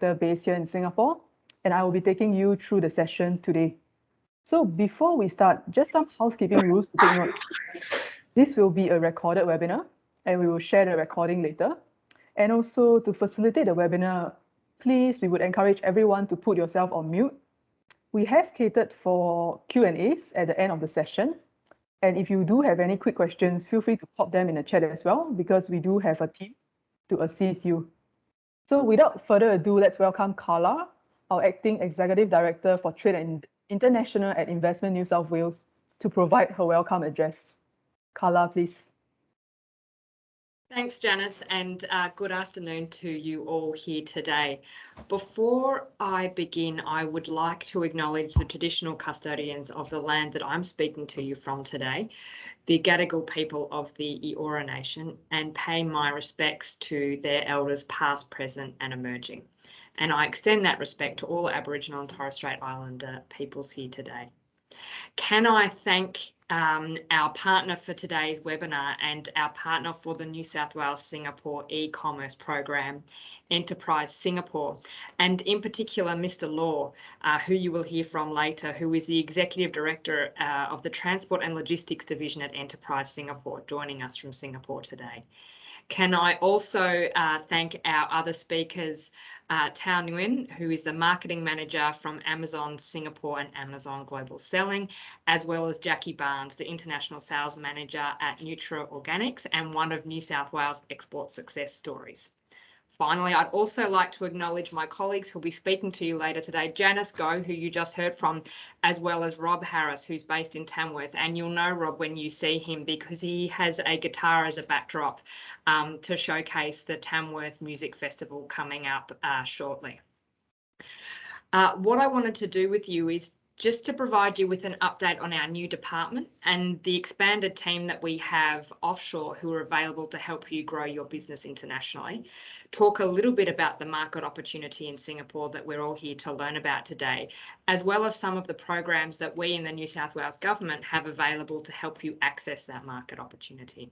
Director based here in Singapore, and I will be taking you through the session today. So before we start, just some housekeeping rules to take note. This will be a recorded webinar, and we will share the recording later. And also, to facilitate the webinar, please, we would encourage everyone to put yourself on mute. We have catered for Q&As at the end of the session. And if you do have any quick questions, feel free to pop them in the chat as well, because we do have a team to assist you. So without further ado, let's welcome Carla, our Acting Executive Director for Trade and International at Investment New South Wales, to provide her welcome address. Carla, please. Thanks, Janice, and good afternoon to you all here today. Before I begin, I would like to acknowledge the traditional custodians of the land that I'm speaking to you from today, the Gadigal people of the Eora Nation, and pay my respects to their elders past, present and emerging. And I extend that respect to all Aboriginal and Torres Strait Islander peoples here today. Can I thank our partner for today's webinar and our partner for the New South Wales Singapore e-commerce program, Enterprise Singapore, and in particular Mr. Law, who you will hear from later, who is the Executive Director of the Transport and Logistics Division at Enterprise Singapore, joining us from Singapore today. Can I also thank our other speakers, Tao Nguyen, who is the Marketing Manager from Amazon Singapore and Amazon Global Selling, as well as Jackie Barnes, the International Sales Manager at Nutra Organics and one of New South Wales export success stories. Finally, I'd also like to acknowledge my colleagues who'll be speaking to you later today, Janice Goh, who you just heard from, as well as Rob Harris, who's based in Tamworth. And you'll know Rob when you see him because he has a guitar as a backdrop to showcase the Tamworth Music Festival coming up shortly. What I wanted to do with you is just to provide you with an update on our new department and the expanded team that we have offshore who are available to help you grow your business internationally. Talk a little bit about the market opportunity in Singapore that we're all here to learn about today, as well as some of the programs that we in the New South Wales government have available to help you access that market opportunity.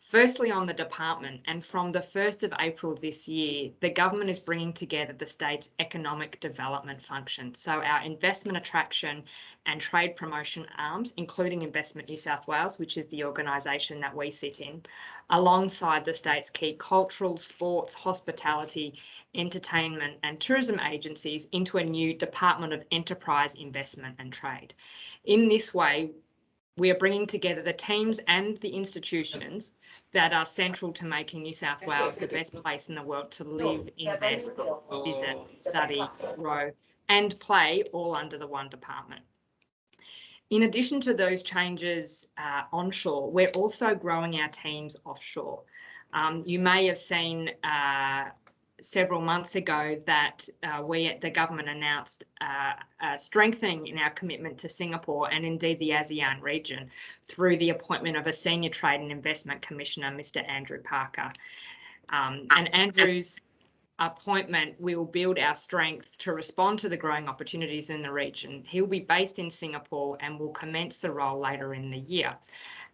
Firstly, on the department, and from the 1st of April this year, the government is bringing together the state's economic development function. So our investment attraction and trade promotion arms, including Investment New South Wales, which is the organisation that we sit in, alongside the state's key cultural, sports, hospitality, entertainment and tourism agencies into a new Department of Enterprise, Investment and Trade. In this way, we are bringing together the teams and the institutions that are central to making New South Wales the best place in the world to live, invest, visit, study, grow, and play, all under the one department. In addition to those changes onshore, we're also growing our teams offshore. You may have seen several months ago that we at the government announced strengthening in our commitment to Singapore and indeed the ASEAN region through the appointment of a Senior Trade and Investment Commissioner, Mr. Andrew Parker. And Andrew's appointment will build our strength to respond to the growing opportunities in the region. He'll be based in Singapore and will commence the role later in the year.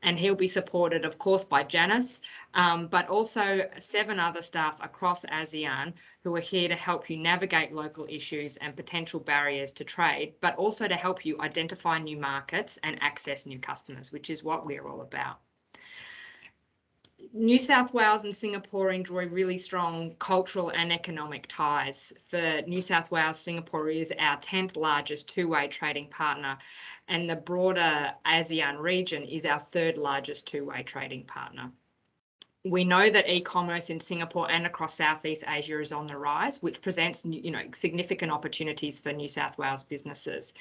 And he'll be supported, of course, by Janice, but also 7 other staff across ASEAN who are here to help you navigate local issues and potential barriers to trade, but also to help you identify new markets and access new customers, which is what we're all about. New South Wales and Singapore enjoy really strong cultural and economic ties. For New South Wales, Singapore is our 10th largest two-way trading partner, and the broader ASEAN region is our 3rd largest two-way trading partner. We know that e-commerce in Singapore and across Southeast Asia is on the rise, which presents significant opportunities for New South Wales businesses.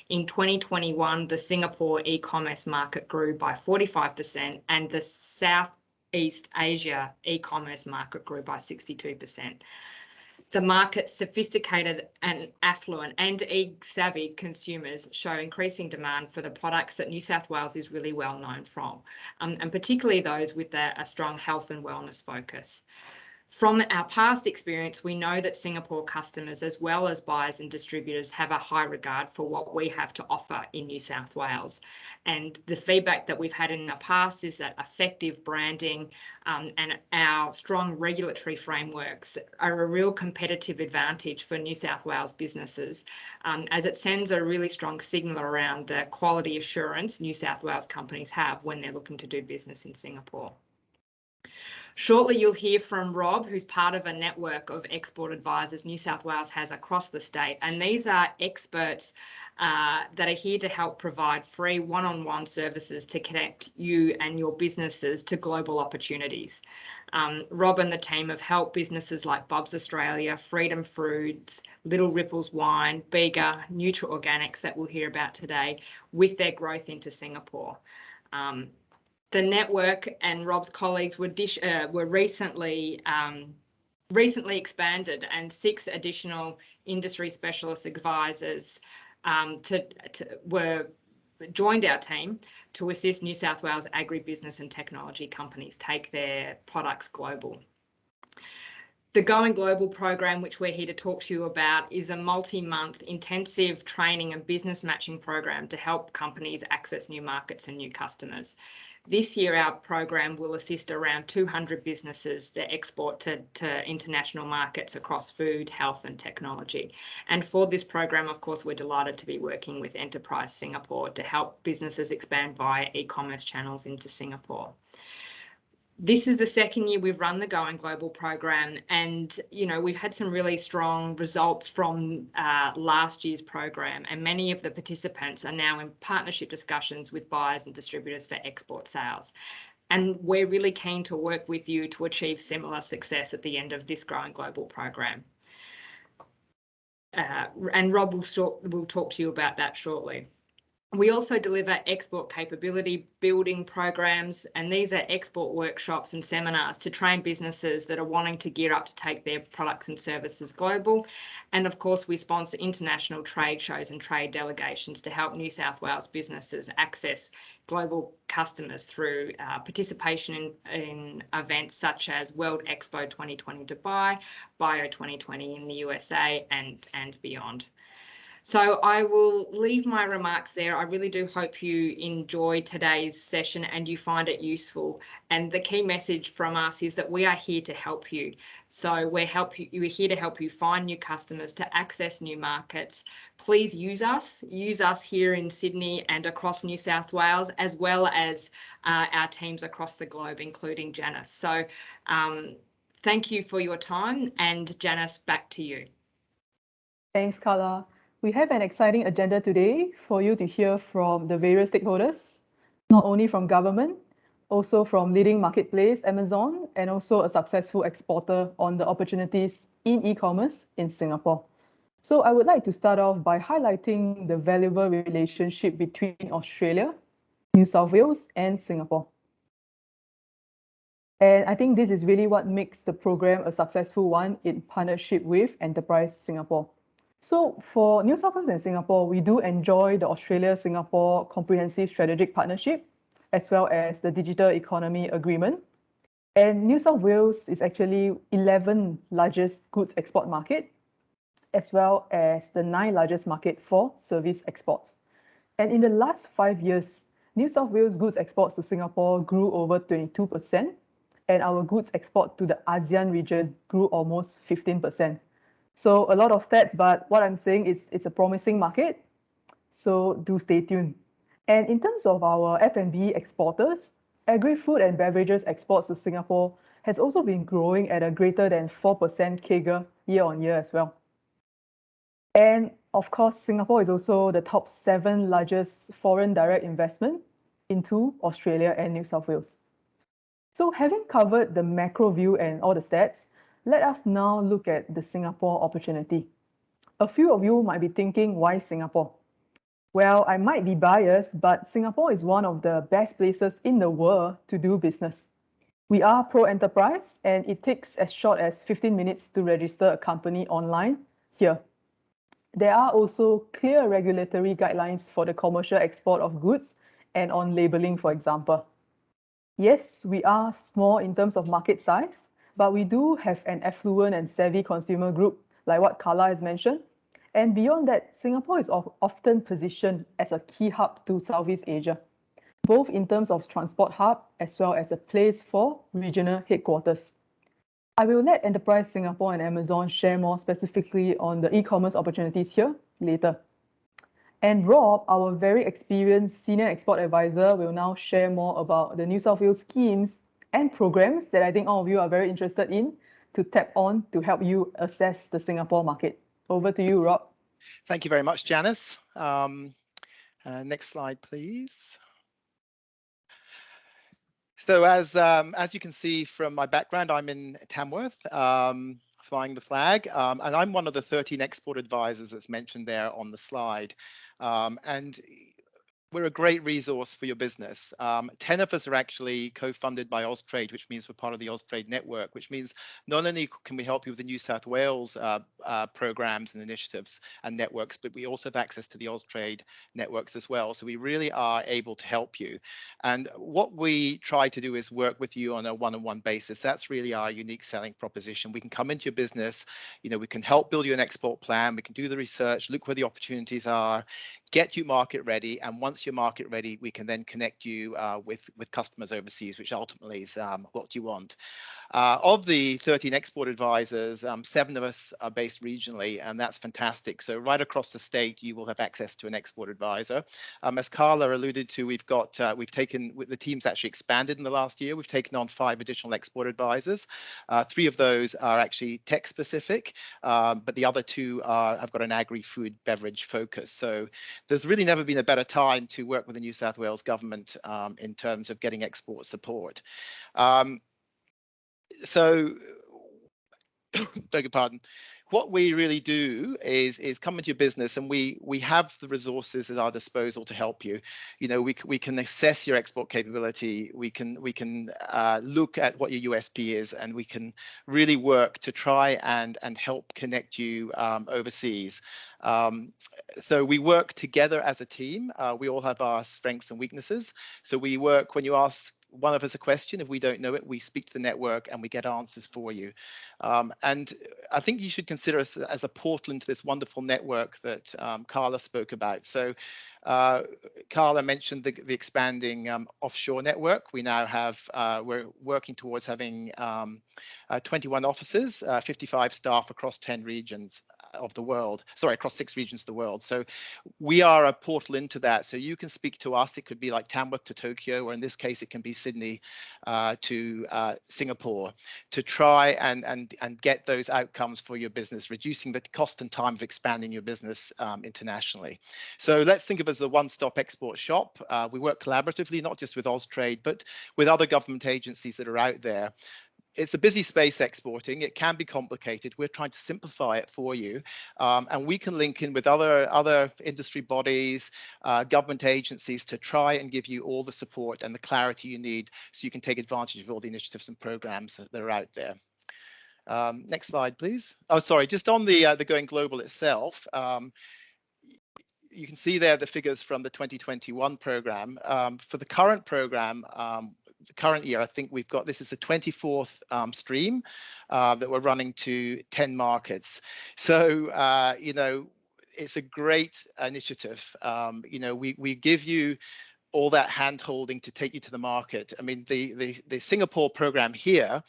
In 2021, the Singapore e-commerce market grew by 45%, and the Southeast Asia e-commerce market grew by 62%. The market's sophisticated and affluent and e-savvy consumers show increasing demand for the products that New South Wales is really well known from, and particularly those with a strong health and wellness focus. From our past experience, we know that Singapore customers, as well as buyers and distributors, have a high regard for what we have to offer in New South Wales. And the feedback that we've had in the past is that effective branding and our strong regulatory frameworks are a real competitive advantage for New South Wales businesses, as it sends a really strong signal around the quality assurance New South Wales companies have when they're looking to do business in Singapore. Shortly, you'll hear from Rob, who's part of a network of export advisors New South Wales has across the state. And these are experts that are here to help provide free one-on-one services to connect you and your businesses to global opportunities. Rob and the team have helped businesses like Bob's Australia, Freedom Foods, Little Ripples Wine, Bega, Neutral Organics that we'll hear about today with their growth into Singapore. The network and Rob's colleagues were recently expanded, and 6 additional industry specialist advisors joined our team to assist New South Wales agribusiness and technology companies take their products global. The Going Global program, which we're here to talk to you about, is a multi-month intensive training and business matching program to help companies access new markets and new customers. This year, our program will assist around 200 businesses to export to international markets across food, health and technology. And for this program, of course, we're delighted to be working with Enterprise Singapore to help businesses expand via e-commerce channels into Singapore. This is the second year we've run the Going Global program, and we've had some really strong results from last year's program, and many of the participants are now in partnership discussions with buyers and distributors for export sales. And we're really keen to work with you to achieve similar success at the end of this Growing Global program. And Rob will talk to you about that shortly. We also deliver export capability building programs, and these are export workshops and seminars to train businesses that are wanting to gear up to take their products and services global. And of course, we sponsor international trade shows and trade delegations to help New South Wales businesses access global customers through participation in events such as World Expo 2020 Dubai, Bio 2020 in the USA, and beyond. So I will leave my remarks there. I really do hope you enjoy today's session and you find it useful. And the key message from us is that we are here to help you. So we're here to help you find new customers, to access new markets. Please use us here in Sydney and across New South Wales, as well as our teams across the globe, including Janice. So thank you for your time, and Janice, back to you. Thanks, Carla. We have an exciting agenda today for you to hear from the various stakeholders, not only from government, also from leading marketplace, Amazon, and also a successful exporter on the opportunities in e-commerce in Singapore. So I would like to start off by highlighting the valuable relationship between Australia, New South Wales, and Singapore. And I think this is really what makes the program a successful one in partnership with Enterprise Singapore. So for New South Wales and Singapore, we do enjoy the Australia-Singapore Comprehensive Strategic Partnership, as well as the Digital Economy Agreement. And New South Wales is actually 11th largest goods export market, as well as the 9th largest market for service exports. And in the last 5 years, New South Wales goods exports to Singapore grew over 22%, and our goods export to the ASEAN region grew almost 15%. So a lot of stats, but what I'm saying is it's a promising market, so do stay tuned. And in terms of our F&B exporters, agri-food and beverages exports to Singapore has also been growing at a greater than 4% CAGR year on year as well. And of course, Singapore is also the top 7 largest foreign direct investment into Australia and New South Wales. So having covered the macro view and all the stats, let us now look at the Singapore opportunity. A few of you might be thinking, why Singapore? Well, I might be biased, but Singapore is one of the best places in the world to do business. We are pro-enterprise, and it takes as short as 15 minutes to register a company online here. There are also clear regulatory guidelines for the commercial export of goods and on labeling, for example. Yes, we are small in terms of market size, but we do have an affluent and savvy consumer group, like what Carla has mentioned. And beyond that, Singapore is often positioned as a key hub to Southeast Asia, both in terms of transport hub as well as a place for regional headquarters. I will let Enterprise Singapore and Amazon share more specifically on the e-commerce opportunities here later. And Rob, our very experienced senior export advisor, will now share more about the New South Wales schemes and programs that I think all of you are very interested in to tap on to help you assess the Singapore market. Over to you, Rob. Thank you very much, Janice. Next slide, please. So as you can see from my background, I'm in Tamworth, flying the flag, and I'm one of the 13 export advisors that's mentioned there on the slide. And we're a great resource for your business. 10 of us are actually co-funded by Austrade, which means we're part of the Austrade network, which means not only can we help you with the New South Wales programs and initiatives and networks, but we also have access to the Austrade networks as well. So we really are able to help you. And what we try to do is work with you on a one-on-one basis. That's really our unique selling proposition. We can come into your business, we can help build you an export plan. We can do the research, look where the opportunities are, get you market ready, and once you're market ready, we can then connect you with customers overseas, which ultimately is what you want. Of the 13 export advisors, 7 of us are based regionally, and that's fantastic. So right across the state, you will have access to an export advisor. As Carla alluded to, we've taken, the team's actually expanded in the last year. We've taken on 5 additional export advisors. 3 of those are actually tech specific, but the other 2 have got an agri-food beverage focus. So there's really never been a better time to work with the New South Wales government in terms of getting export support. So, beg your pardon. What we really do is come into your business, and we have the resources at our disposal to help you. We can assess your export capability. We can look at what your USP is, and we can really work to try and help connect you overseas. So we work together as a team. We all have our strengths and weaknesses. So we work, when you ask one of us a question, if we don't know it, we speak to the network and we get answers for you. And I think you should consider us as a portal into this wonderful network that Carla spoke about. So Carla mentioned the expanding offshore network. We now have, we're working towards having 21 offices, 55 staff across 10 regions of the world, sorry, across 6 regions of the world. So we are a portal into that. So you can speak to us. It could be like Tamworth to Tokyo, or in this case, it can be Sydney to Singapore, to try and get those outcomes for your business, reducing the cost and time of expanding your business internationally. So let's think of it as a one-stop export shop. We work collaboratively, not just with Austrade, but with other government agencies that are out there. It's a busy space exporting. It can be complicated. We're trying to simplify it for you, and we can link in with other industry bodies, government agencies, to try and give you all the support and the clarity you need so you can take advantage of all the initiatives and programs that are out there. Next slide, please. Oh, sorry, just on the Going Global itself. You can see there the figures from the 2021 program. For the current program, the current year, I think we've got, this is the 24th stream that we're running to 10 markets. So, it's a great initiative. We give you all that hand holding to take you to the market. I mean, the Singapore program here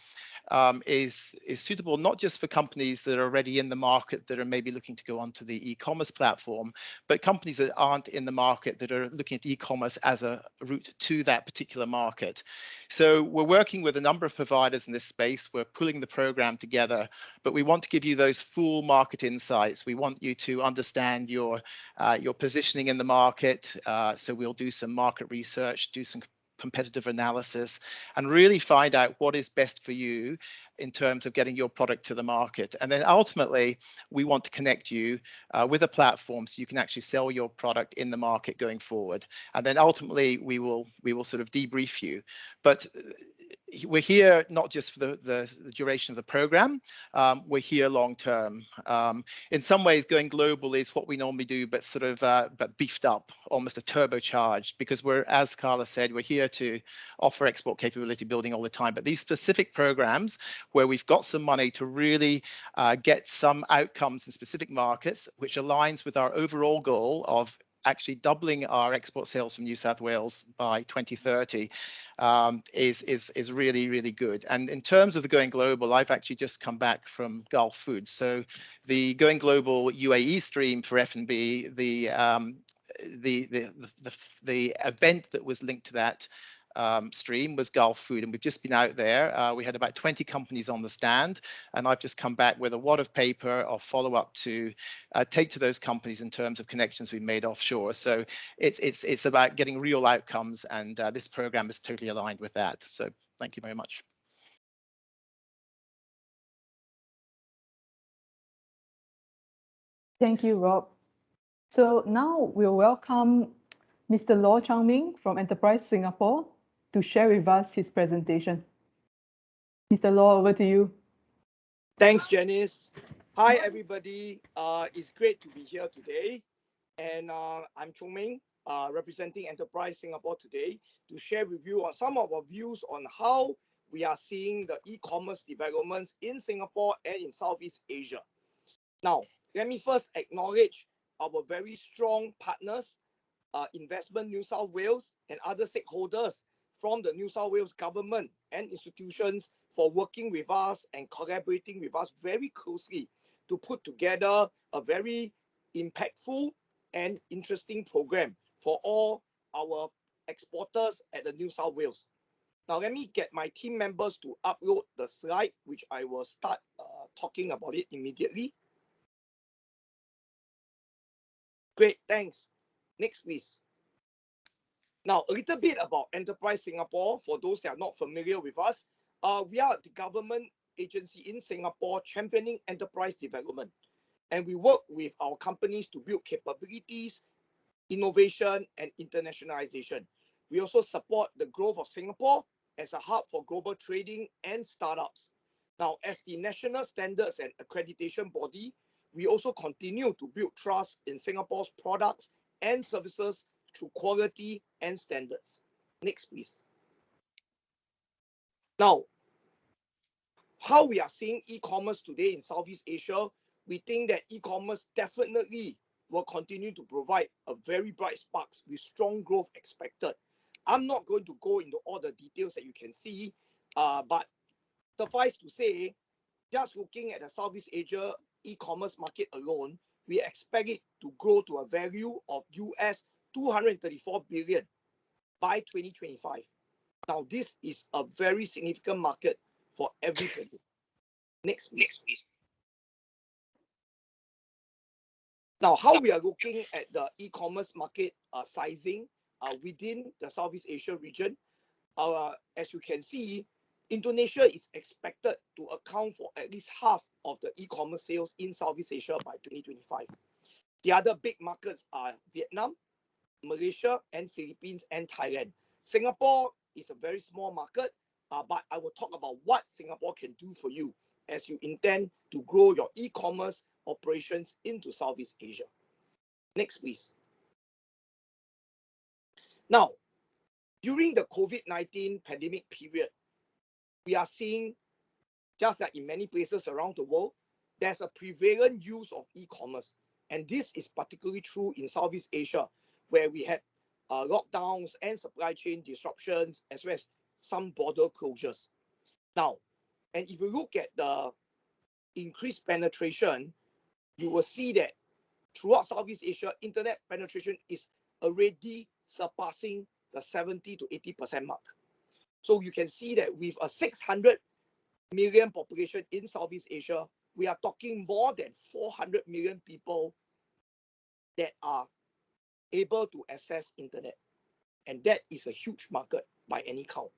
is suitable not just for companies that are already in the market that are maybe looking to go onto the e-commerce platform, but companies that aren't in the market that are looking at e-commerce as a route to that particular market. So we're working with a number of providers in this space. We're pulling the program together, but we want to give you those full market insights. We want you to understand your positioning in the market. So we'll do some market research, do some competitive analysis, and really find out what is best for you in terms of getting your product to the market. And then ultimately, we want to connect you with a platform so you can actually sell your product in the market going forward. And then ultimately, we will sort of debrief you. But we're here not just for the duration of the program, we're here long term. In some ways, going global is what we normally do, but sort of but beefed up, almost a turbocharged, because we're, as Carla said, we're here to offer export capability building all the time. But these specific programs where we've got some money to really get some outcomes in specific markets, which aligns with our overall goal of actually doubling our export sales from New South Wales by 2030, is really, really good. And in terms of the Going Global, I've actually just come back from Gulf Foods. So the Going Global UAE stream for F&B, the event that was linked to that stream was Gulf Food, and we've just been out there. We had about 20 companies on the stand, and I've just come back with a wad of paper of follow-up to take to those companies in terms of connections we've made offshore. So it's about getting real outcomes, and this program is totally aligned with that. So thank you very much. Thank you, Rob. So now we'll welcome Mr. Law Chang-Ming from Enterprise Singapore to share with us his presentation. Mr. Law, over to you. Thanks, Janice. Hi, everybody. It's great to be here today. And I'm Chong-Ming, representing Enterprise Singapore today to share with you on some of our views on how we are seeing the e-commerce developments in Singapore and in Southeast Asia. Now, let me first acknowledge our very strong partners, Investment New South Wales and other stakeholders from the New South Wales government and institutions for working with us and collaborating with us very closely to put together a very impactful and interesting program for all our exporters at the New South Wales. Now, let me get my team members to upload the slide, which I will start talking about it immediately. Great, thanks. Next, please. Now, a little bit about Enterprise Singapore, for those that are not familiar with us. We are the government agency in Singapore championing enterprise development. And we work with our companies to build capabilities, innovation, and internationalization. We also support the growth of Singapore as a hub for global trading and startups. Now, as the national standards and accreditation body, we also continue to build trust in Singapore's products and services through quality and standards. Next, please. Now, how we are seeing e-commerce today in Southeast Asia, we think that e-commerce definitely will continue to provide a very bright sparks with strong growth expected. I'm not going to go into all the details that you can see, but suffice to say, just looking at the Southeast Asia e-commerce market alone, we expect it to grow to a value of US 234 billion by 2025. Now, this is a very significant market for everybody. Next, please. Now, how we are looking at the e-commerce market sizing within the Southeast Asia region, as you can see, Indonesia is expected to account for at least half of the e-commerce sales in Southeast Asia by 2025. The other big markets are Vietnam, Malaysia, and Philippines, and Thailand. Singapore is a very small market, but I will talk about what Singapore can do for you as you intend to grow your e-commerce operations into Southeast Asia. Next, please. Now, during the COVID-19 pandemic period, we are seeing, just like in many places around the world, there's a prevalent use of e-commerce. And this is particularly true in Southeast Asia, where we had lockdowns and supply chain disruptions, as well as some border closures. Now, and if you look at the increased penetration, you will see that throughout Southeast Asia, internet penetration is already surpassing the 70 to 80% mark. So you can see that with a 600 million population in Southeast Asia, we are talking more than 400 million people that are able to access internet. And that is a huge market by any count.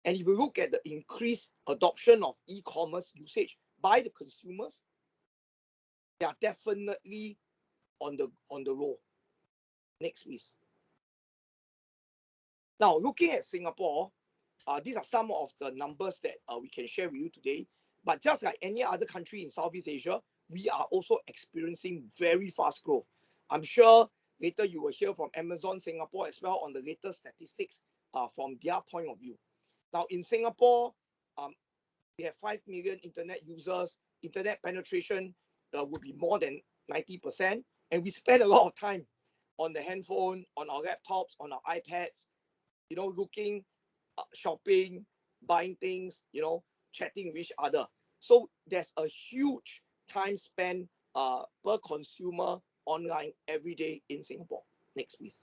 And if you look at the increased adoption of e-commerce usage by the consumers, they are definitely on the roll. Next, please. Now, looking at Singapore, These are some of the numbers that we can share with you today. But just like any other country in Southeast Asia, we are also experiencing very fast growth. I'm sure later you will hear from Amazon Singapore as well on the latest statistics from their point of view. Now in Singapore, we have 5 million internet users. Internet penetration would be more than 90%. And we spend a lot of time on the handphone, on our laptops, on our iPads, you know, looking, shopping, buying things, you know, chatting with each other. So there's a huge time spent per consumer online every day in Singapore. Next, please.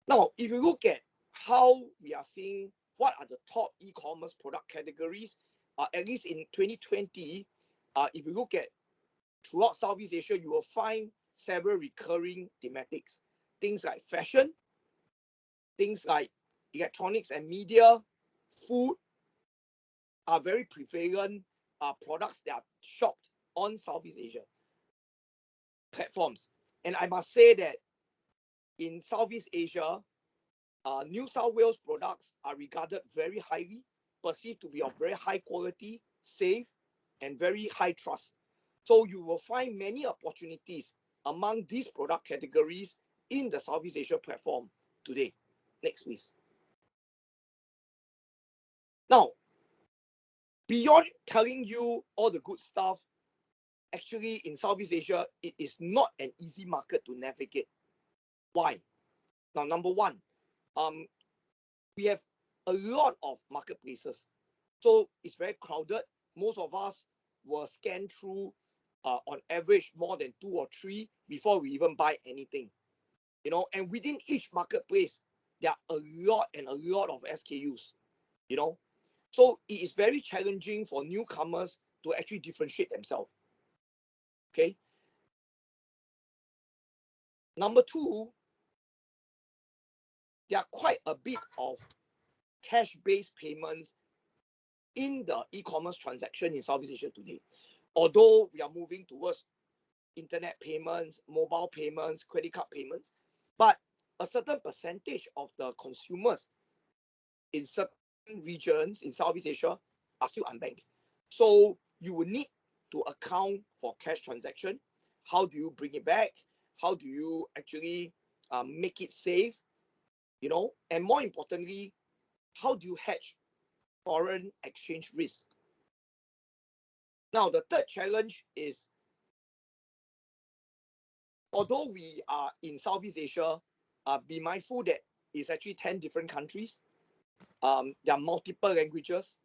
Now, if you look at how we are seeing what are the top e-commerce product categories, at least in 2020, if you look at throughout Southeast Asia, you will find several recurring thematics. Things like fashion, things like electronics and media, food are very prevalent products that are shopped on Southeast Asia platforms. And I must say that in Southeast Asia, New South Wales products are regarded very highly, perceived to be of very high quality, safe, and very high trust. So you will find many opportunities among these product categories in the Southeast Asia platform today. Next, please. Now, beyond telling you all the good stuff, actually in Southeast Asia, it is not an easy market to navigate. Why? Now, number one, we have a lot of marketplaces. So it's very crowded. Most of us will scan through on average more than 2 or 3 before we even buy anything. You know, and within each marketplace, there are a lot of SKUs, you know. So it is very challenging for newcomers to actually differentiate themselves. Okay. Number two, there are quite a bit of cash-based payments in the e-commerce transaction in Southeast Asia today. Although we are moving towards internet payments, mobile payments, credit card payments, but a certain percentage of the consumers in certain regions in Southeast Asia are still unbanked. So you will need to account for cash transaction. How do you bring it back? How do you actually make it safe? You know, and more importantly, how do you hedge foreign exchange risk? Now, the third challenge is, although we are in Southeast Asia, be mindful that it's actually 10 different countries. There are multiple languages.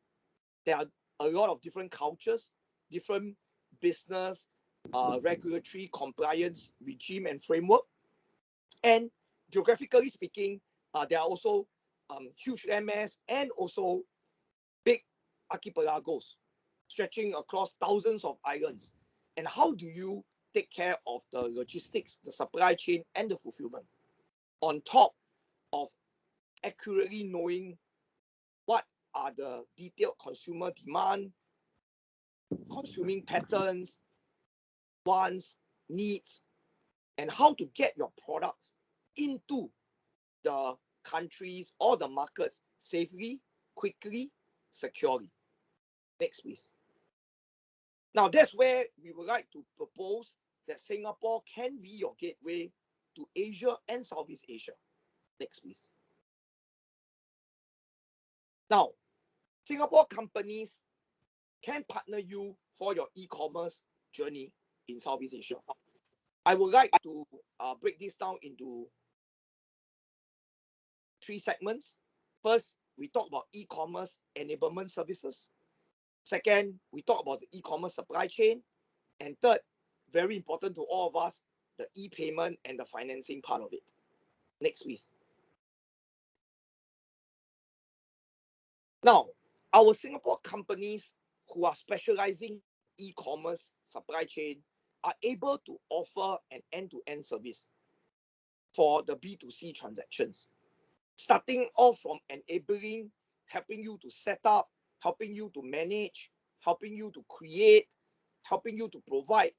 There are a lot of different cultures, different business, regulatory compliance regime and framework. And geographically speaking, there are also huge landmass and also big archipelagos stretching across thousands of islands. And how do you take care of the logistics, the supply chain, and the fulfillment on top of accurately knowing what are the detailed consumer demand, consuming patterns, wants, needs, and how to get your products into the countries or the markets safely, quickly, securely. Next, please. Now, that's where we would like to propose that Singapore can be your gateway to Asia and Southeast Asia. Next, please. Now, Singapore companies can partner you for your e-commerce journey in Southeast Asia. I would like to break this down into 3 segments. First, we talk about e-commerce enablement services. Second, we talk about the e-commerce supply chain. And third, very important to all of us, the e-payment and the financing part of it. Next, please. Now, our Singapore companies who are specializing e-commerce supply chain are able to offer an end-to-end service for the B2C transactions, starting off from enabling, helping you to set up, helping you to manage, helping you to create, helping you to provide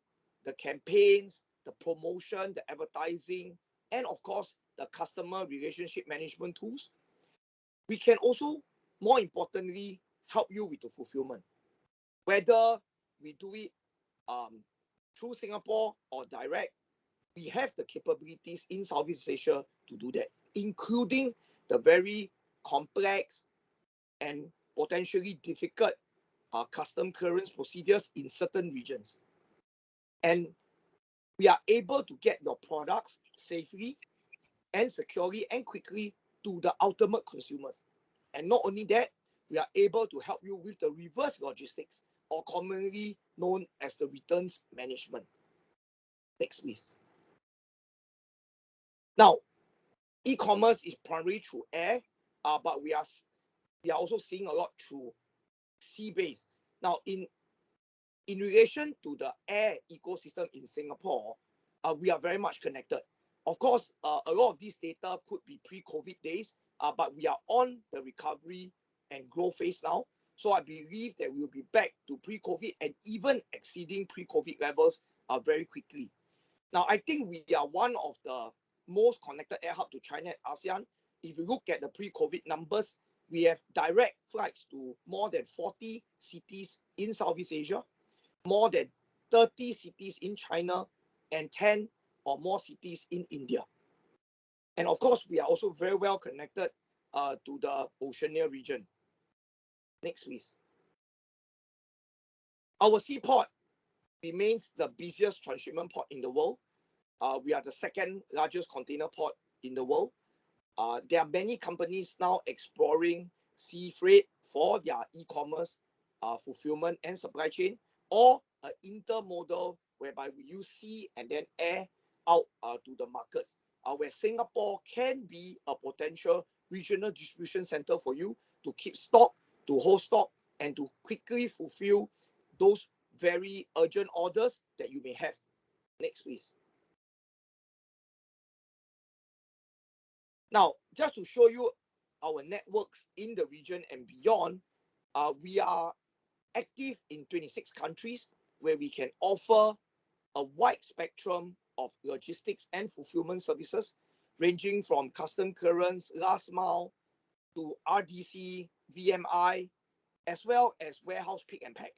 the campaigns, the promotion, the advertising, and of course, the customer relationship management tools. We can also, more importantly, help you with the fulfillment. Whether we do it through Singapore or direct, we have the capabilities in Southeast Asia to do that, including the very complex and potentially difficult custom clearance procedures in certain regions. And we are able to get your products safely and securely and quickly to the ultimate consumers. And not only that, we are able to help you with the reverse logistics, or commonly known as the returns management. Next, please. Now, e-commerce is primarily through air, but we are also seeing a lot through sea-based. Now, in relation to the air ecosystem in Singapore, we are very much connected. Of course, a lot of this data could be pre-COVID days, but we are on the recovery and growth phase now. So I believe that we will be back to pre-COVID and even exceeding pre-COVID levels very quickly. Now, I think we are one of the most connected air hub to China and ASEAN. If you look at the pre-COVID numbers, we have direct flights to more than 40 cities in Southeast Asia, more than 30 cities in China, and 10 or more cities in India. And of course, we are also very well connected to the Oceania region. Next, please. Our seaport remains the busiest transshipment port in the world. We are the second largest container port in the world. There are many companies now exploring sea freight for their e-commerce fulfillment and supply chain, or an intermodal whereby we use sea and then air out to the markets, where Singapore can be a potential regional distribution center for you to keep stock, to hold stock, and to quickly fulfill those very urgent orders that you may have. Next, please. Now, just to show you our networks in the region and beyond, we are active in 26 countries where we can offer a wide spectrum of logistics and fulfillment services, ranging from custom clearance, last mile, to RDC, VMI, as well as warehouse pick and pack.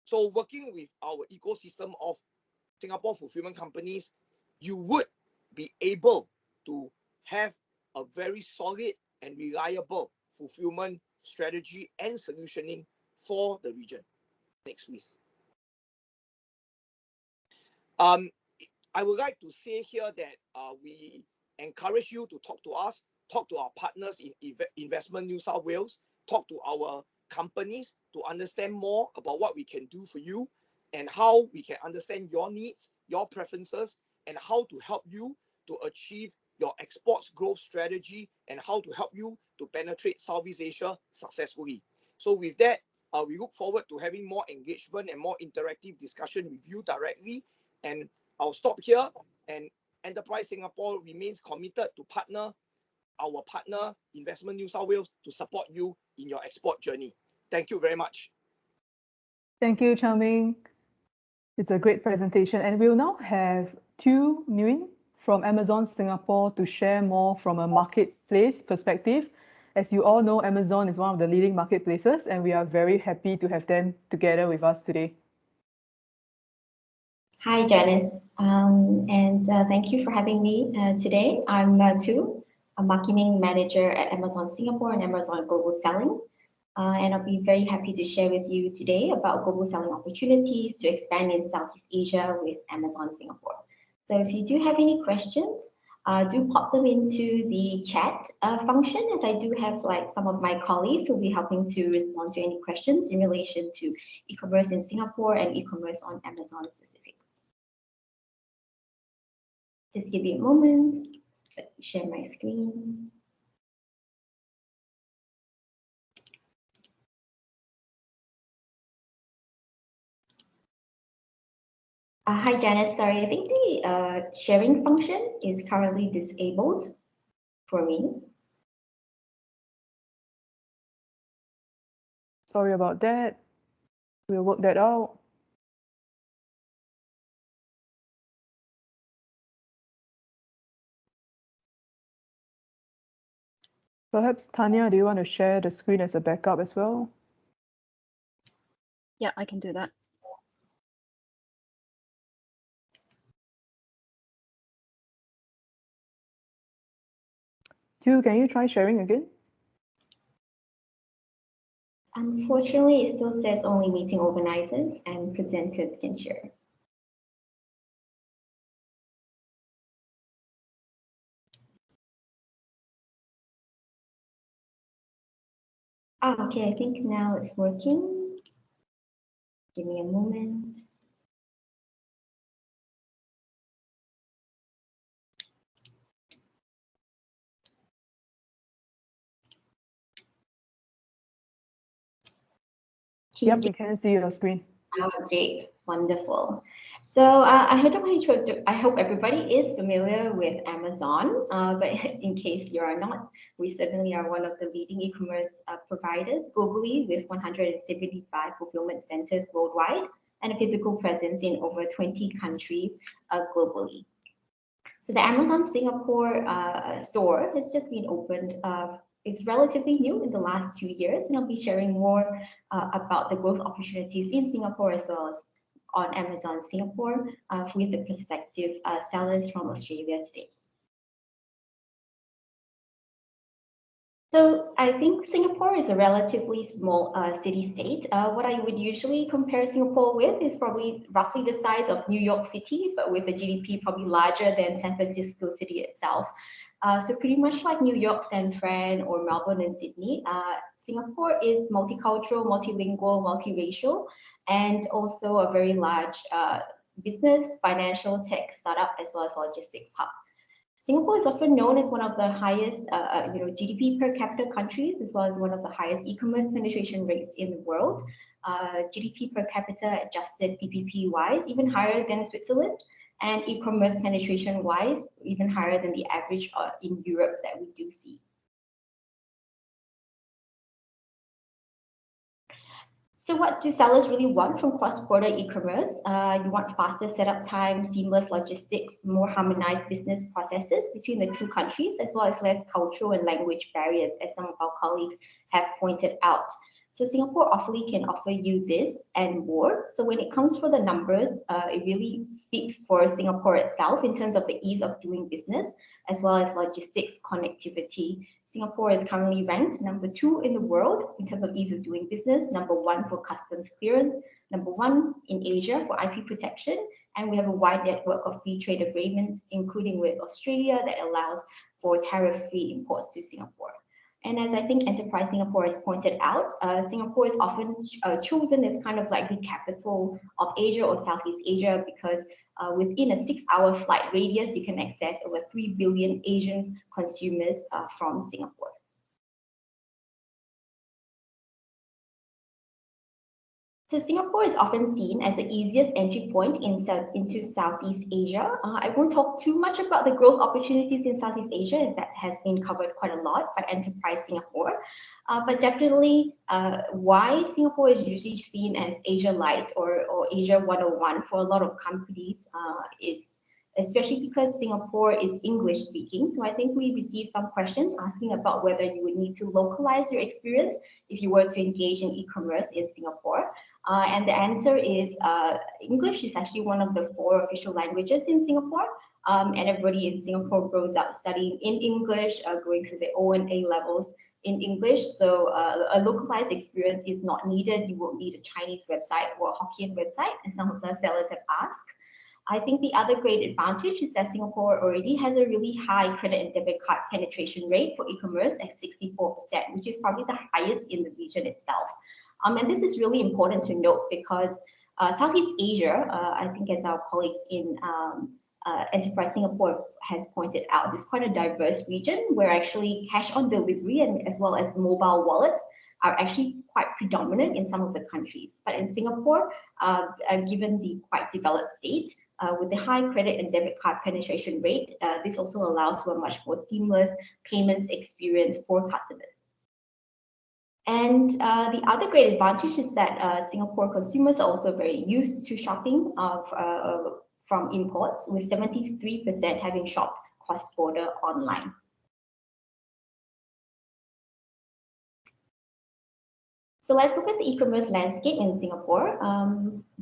So working with our ecosystem of Singapore fulfillment companies, you would be able to have a very solid and reliable fulfillment strategy and solutioning for the region. Next, please. I would like to say here that we encourage you to talk to us, talk to our partners in Investment New South Wales, talk to our companies to understand more about what we can do for you and how we can understand your needs, your preferences, and how to help you to achieve your exports growth strategy and how to help you to penetrate Southeast Asia successfully. So with that, we look forward to having more engagement and more interactive discussion with you directly. And I'll stop here, and Enterprise Singapore remains committed to partner our partner Investment New South Wales to support you in your export journey. Thank you very much. Thank you, Charming. It's a great presentation, and we'll now have Tu Nguyen from Amazon Singapore to share more from a marketplace perspective. As you all know, Amazon is one of the leading marketplaces, and we are very happy to have them together with us today. Hi, Janice, and thank you for having me today. I'm Tu, a marketing manager at Amazon Singapore and Amazon Global Selling. And I'll be very happy to share with you today about global selling opportunities to expand in Southeast Asia with Amazon Singapore. So if you do have any questions, do pop them into the chat function, as I do have like some of my colleagues who will be helping to respond to any questions in relation to e-commerce in Singapore and e-commerce on Amazon specifically. Just give me a moment. Let me share my screen. Hi, Janice. Sorry, I think the sharing function is currently disabled for me. Sorry about that. We'll work that out. Perhaps Tanya, do you want to share the screen as a backup as well? Yeah, I can do that. Tu, can you try sharing again? Unfortunately, it still says only meeting organizers and presenters can share. Okay, I think now it's working. Give me a moment. Yep, we can see your screen. Oh, great, wonderful. So I hope everybody is familiar with Amazon, but in case you are not, we certainly are one of the leading e-commerce providers globally with 175 fulfillment centers worldwide and a physical presence in over 20 countries globally. So the Amazon Singapore store has just been opened. It's relatively new in the last 2 years, and I'll be sharing more about the growth opportunities in Singapore as well as on Amazon Singapore with the prospective sellers from Australia today. So I think Singapore is a relatively small city-state. What I would usually compare Singapore with is probably roughly the size of New York City, but with a GDP probably larger than San Francisco City itself. So pretty much like New York, San Fran, or Melbourne and Sydney, Singapore is multicultural, multilingual, multiracial, and also a very large business, financial, tech, startup, as well as logistics hub. Singapore is often known as one of the highest, GDP per capita countries, as well as one of the highest e-commerce penetration rates in the world. GDP per capita adjusted PPP wise, even higher than Switzerland, and e-commerce penetration wise, even higher than the average in Europe that we do see. So what do sellers really want from cross-border e-commerce? You want faster setup time, seamless logistics, more harmonized business processes between the two countries, as well as less cultural and language barriers, as some of our colleagues have pointed out. So Singapore awfully can offer you this and more. So when it comes for the numbers, it really speaks for Singapore itself in terms of the ease of doing business, as well as logistics connectivity. Singapore is currently ranked number 2 in the world in terms of ease of doing business, number 1 for customs clearance, number 1 in Asia for IP protection, and we have a wide network of free trade agreements, including with Australia, that allows for tariff-free imports to Singapore. And as I think Enterprise Singapore has pointed out, Singapore is often chosen as kind of like the capital of Asia or Southeast Asia because within a 6-hour flight radius, you can access over 3 billion Asian consumers from Singapore. So Singapore is often seen as the easiest entry point into Southeast Asia. I won't talk too much about the growth opportunities in Southeast Asia, as that has been covered quite a lot by Enterprise Singapore. But definitely why Singapore is usually seen as Asia Light or Asia 101 for a lot of companies is especially because Singapore is English speaking. So I think we received some questions asking about whether you would need to localize your experience if you were to engage in e-commerce in Singapore. And the answer is English is actually one of the 4 official languages in Singapore. And everybody in Singapore grows up studying in English, going through the O and A levels in English. So a localized experience is not needed. You won't need a Chinese website or a Hokkien website, and some of the sellers have asked. I think the other great advantage is that Singapore already has a really high credit and debit card penetration rate for e-commerce at 64%, which is probably the highest in the region itself. And this is really important to note because Southeast Asia, I think as our colleagues in Enterprise Singapore has pointed out, is quite a diverse region where actually cash on delivery and as well as mobile wallets are actually quite predominant in some of the countries. But in Singapore, given the quite developed state, with the high credit and debit card penetration rate, this also allows for a much more seamless payments experience for customers. And the other great advantage is that Singapore consumers are also very used to shopping from imports, with 73% having shopped cross-border online. So let's look at the e-commerce landscape in Singapore.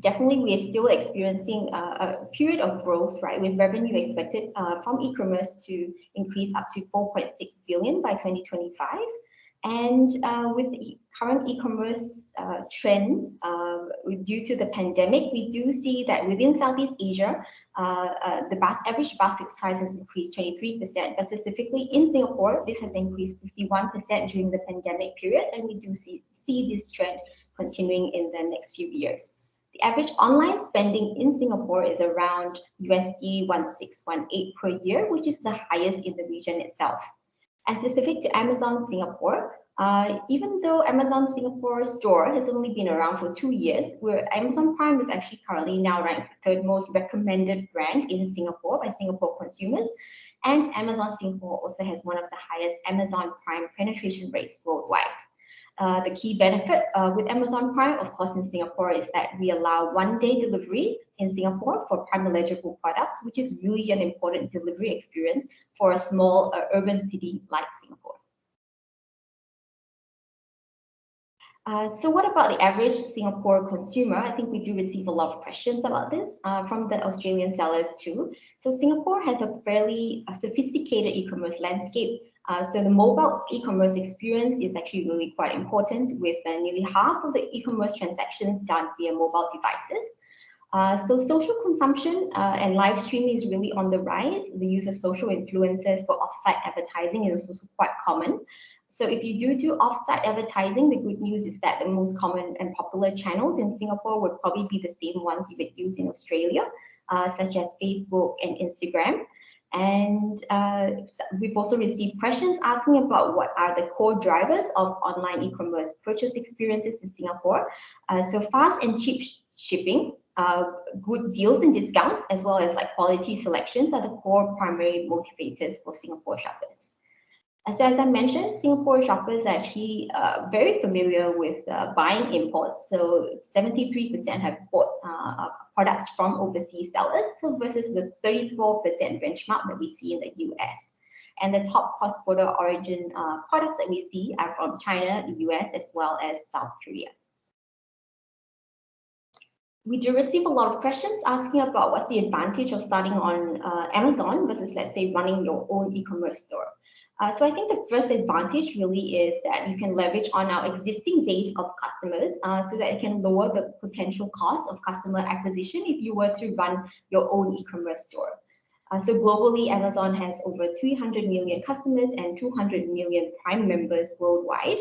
Definitely, we are still experiencing a period of growth, right? With revenue expected from e-commerce to increase up to 4.6 billion by 2025. And with the current e-commerce trends, due to the pandemic, we do see that within Southeast Asia, the average basket size has increased 23%, but specifically in Singapore, this has increased 51% during the pandemic period, and we do see this trend continuing in the next few years. The average online spending in Singapore is around USD 1618 per year, which is the highest in the region itself. And specific to Amazon Singapore, even though Amazon Singapore store has only been around for 2 years, where Amazon Prime is actually currently now ranked third most recommended brand in Singapore by Singapore consumers. And Amazon Singapore also has one of the highest Amazon Prime penetration rates worldwide. The key benefit with Amazon Prime, of course, in Singapore is that we allow one-day delivery in Singapore for Prime eligible products, which is really an important delivery experience for a small urban city like Singapore. So what about the average Singapore consumer? I think we do receive a lot of questions about this from the Australian sellers too. So Singapore has a fairly sophisticated e-commerce landscape. So the mobile e-commerce experience is actually really quite important, with nearly half of the e-commerce transactions done via mobile devices. So social consumption and live streaming is really on the rise. The use of social influencers for off-site advertising is also quite common. So if you do off-site advertising, the good news is that the most common and popular channels in Singapore would probably be the same ones you would use in Australia, such as Facebook and Instagram. And we've also received questions asking about what are the core drivers of online e-commerce purchase experiences in Singapore. So fast and cheap shipping, good deals and discounts, as well as like quality selections are the core primary motivators for Singapore shoppers. So as I mentioned, Singapore shoppers are actually very familiar with buying imports. So 73% have bought products from overseas sellers, so versus the 34% benchmark that we see in the US. And the top cross-border origin products that we see are from China, the US, as well as South Korea. We do receive a lot of questions asking about what's the advantage of starting on Amazon versus, let's say, running your own e-commerce store. So I think the first advantage really is that you can leverage on our existing base of customers so that it can lower the potential cost of customer acquisition if you were to run your own e-commerce store. So globally, Amazon has over 300 million customers and 200 million Prime members worldwide.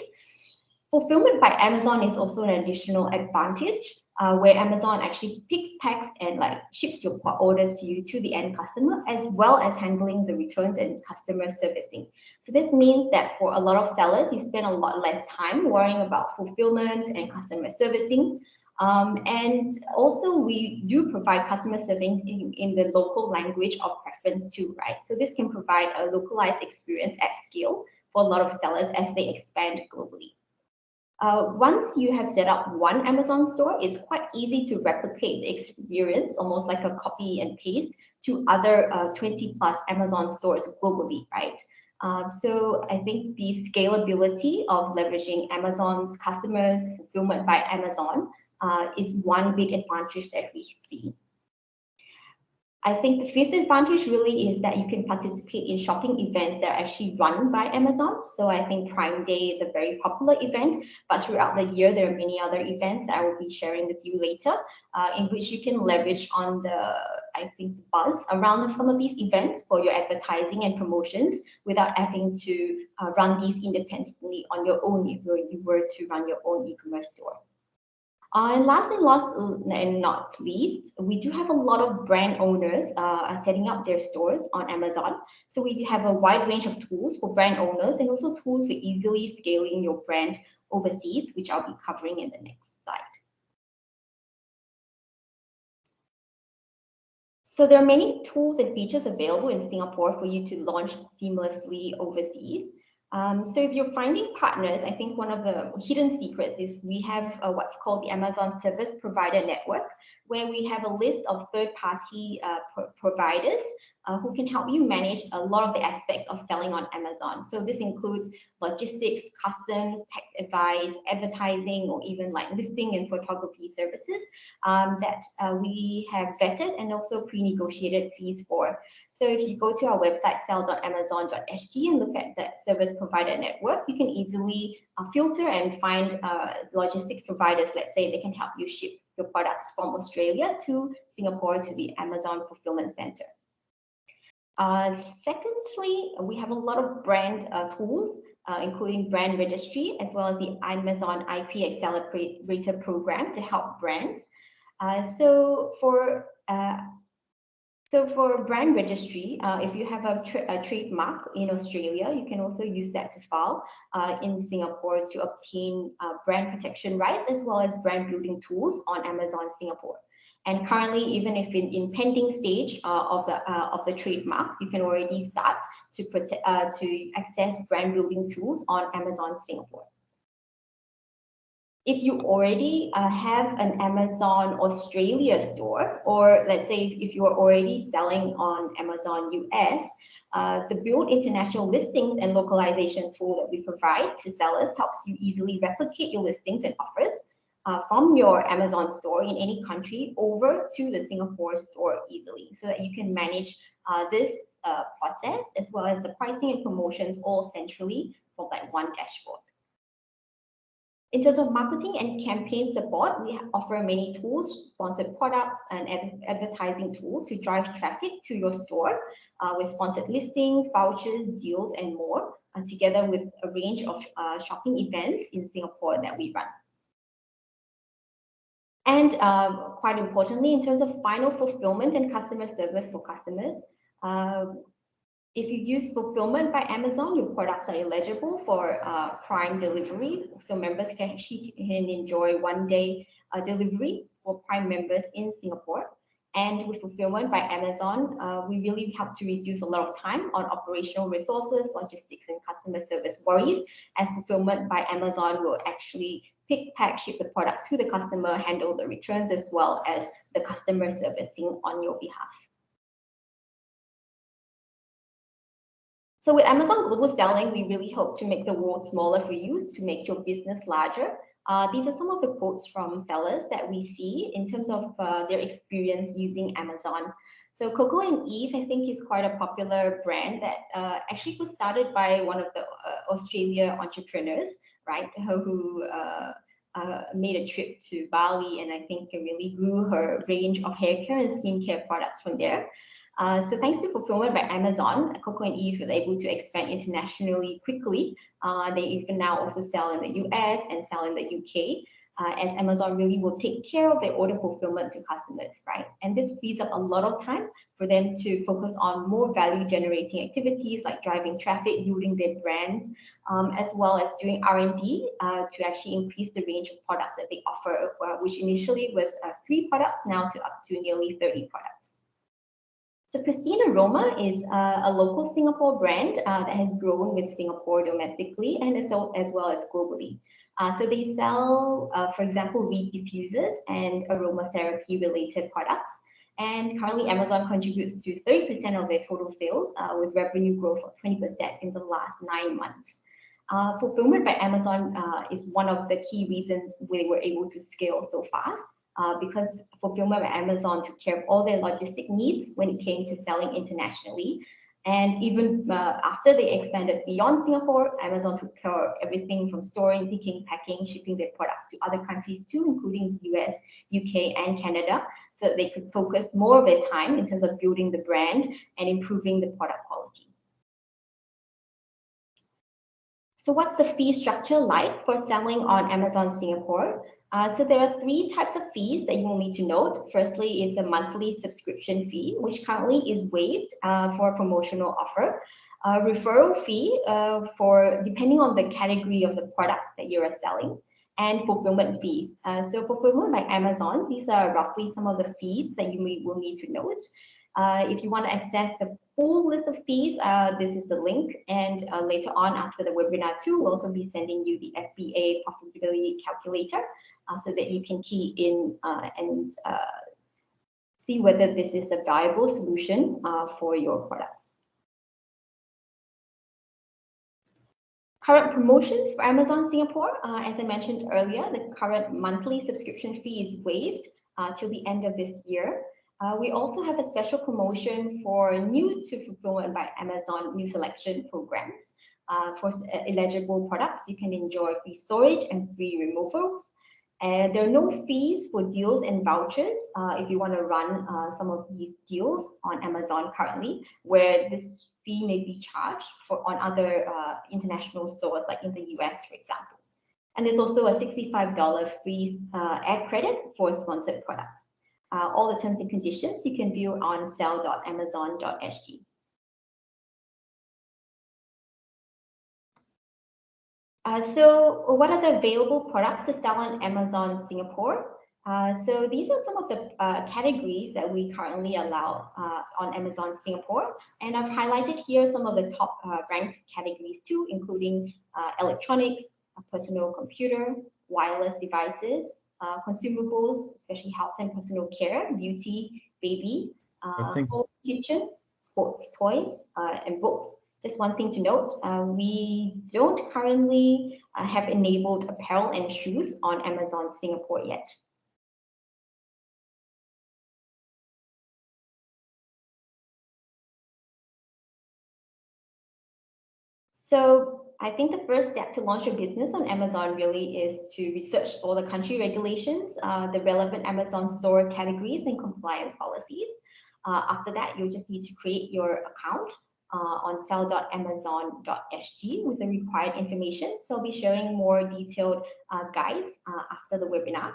Fulfillment by Amazon is also an additional advantage, where Amazon actually picks, packs, and ships your orders to you to the end customer, as well as handling the returns and customer servicing. So this means that for a lot of sellers, you spend a lot less time worrying about fulfillment and customer servicing. And also we do provide customer service in the local language of preference too, right? So this can provide a localized experience at scale for a lot of sellers as they expand globally. Once you have set up one Amazon store, it's quite easy to replicate the experience, almost like a copy and paste, to other 20 plus Amazon stores globally, right? So I think the scalability of leveraging Amazon's customers, fulfillment by Amazon, is one big advantage that we see. I think the fifth advantage really is that you can participate in shopping events that are actually run by Amazon. So I think Prime Day is a very popular event, but throughout the year, there are many other events that I will be sharing with you later, in which you can leverage on the buzz around some of these events for your advertising and promotions without having to run these independently on your own if you were to run your own e-commerce store. And last and not least, we do have a lot of brand owners setting up their stores on Amazon. So we do have a wide range of tools for brand owners and also tools for easily scaling your brand overseas, which I'll be covering in the next slide. So there are many tools and features available in Singapore for you to launch seamlessly overseas. So if you're finding partners, I think one of the hidden secrets is we have what's called the Amazon Service Provider Network, where we have a list of third-party providers who can help you manage a lot of the aspects of selling on Amazon. So this includes logistics, customs, tax advice, advertising, or even like listing and photography services that we have vetted and also pre-negotiated fees for. So if you go to our website, sell.amazon.sg, and look at the service provider network, you can easily filter and find logistics providers. Let's say they can help you ship your products from Australia to Singapore to the Amazon fulfillment center. Secondly, we have a lot of brand tools, including brand registry, as well as the Amazon IP Accelerator program to help brands. So for brand registry, if you have a trademark in Australia, you can also use that to file in Singapore to obtain brand protection rights as well as brand building tools on Amazon Singapore. And currently, even if in pending stage of the trademark, you can already start to access brand building tools on Amazon Singapore. If you already have an Amazon Australia store, or let's say if you are already selling on Amazon US, the Build International Listings and Localization tool that we provide to sellers helps you easily replicate your listings and offers from your Amazon store in any country over to the Singapore store easily, so that you can manage this process as well as the pricing and promotions all centrally from like one dashboard. In terms of marketing and campaign support, we offer many tools, sponsored products and advertising tools to drive traffic to your store with sponsored listings, vouchers, deals, and more, together with a range of shopping events in Singapore that we run. And quite importantly, in terms of final fulfillment and customer service for customers, if you use fulfillment by Amazon, your products are eligible for Prime delivery. So members can enjoy one-day delivery for Prime members in Singapore. And with fulfillment by Amazon, we really help to reduce a lot of time on operational resources, logistics, and customer service worries, as fulfillment by Amazon will actually pick, pack, ship the products to the customer, handle the returns, as well as the customer servicing on your behalf. So with Amazon Global Selling, we really hope to make the world smaller for you, to make your business larger. These are some of the quotes from sellers that we see in terms of their experience using Amazon. So Coco and Eve, I think, is quite a popular brand that actually was started by one of the Australia entrepreneurs, right, who made a trip to Bali, and I think really grew her range of hair care and skincare products from there. So thanks to fulfillment by Amazon, Coco and Eve was able to expand internationally quickly. They even now also sell in the US and sell in the UK, as Amazon really will take care of their order fulfillment to customers, right? And this frees up a lot of time for them to focus on more value generating activities like driving traffic, building their brand, as well as doing R&D to actually increase the range of products that they offer, which initially was 3 products, now to up to nearly 30 products. So Pristine Aroma is a local Singapore brand that has grown with Singapore domestically and as well as globally. So they sell, for example, weed diffusers and aromatherapy related products. And currently Amazon contributes to 30% of their total sales with revenue growth of 20% in the last 9 months. Fulfillment by Amazon is one of the key reasons we were able to scale so fast. Because fulfillment by Amazon took care of all their logistic needs when it came to selling internationally. And even after they expanded beyond Singapore, Amazon took care of everything from storing, picking, packing, shipping their products to other countries too, including US, UK, and Canada, so that they could focus more of their time in terms of building the brand and improving the product quality. So what's the fee structure like for selling on Amazon Singapore? So there are 3 types of fees that you will need to note. Firstly is a monthly subscription fee, which currently is waived for a promotional offer. A referral fee for depending on the category of the product that you are selling, and fulfillment fees. So fulfillment by Amazon, these are roughly some of the fees that you will need to note. If you want to access the full list of fees, this is the link. And later on after the webinar too, we'll also be sending you the FBA profitability calculator so that you can key in and see whether this is a viable solution for your products. Current promotions for Amazon Singapore, as I mentioned earlier, the current monthly subscription fee is waived till the end of this year. We also have a special promotion for new to fulfillment by Amazon new selection programs. For eligible products, you can enjoy free storage and free removals. There are no fees for deals and vouchers if you want to run some of these deals on Amazon currently, where this fee may be charged on other international stores, like in the US, for example. And there's also a $65 free ad credit for sponsored products. All the terms and conditions you can view on sell.amazon.sg. So what are the available products to sell on Amazon Singapore? So these are some of the categories that we currently allow on Amazon Singapore. And I've highlighted here some of the top ranked categories too, including electronics, personal computer, wireless devices, consumables, especially health and personal care, beauty, baby, home, kitchen, sports toys, and books. Just one thing to note, we don't currently have enabled apparel and shoes on Amazon Singapore yet. So I think the first step to launch your business on Amazon really is to research all the country regulations, the relevant Amazon store categories and compliance policies. After that, you'll just need to create your account on sell.amazon.sg with the required information. So I'll be sharing more detailed guides after the webinar.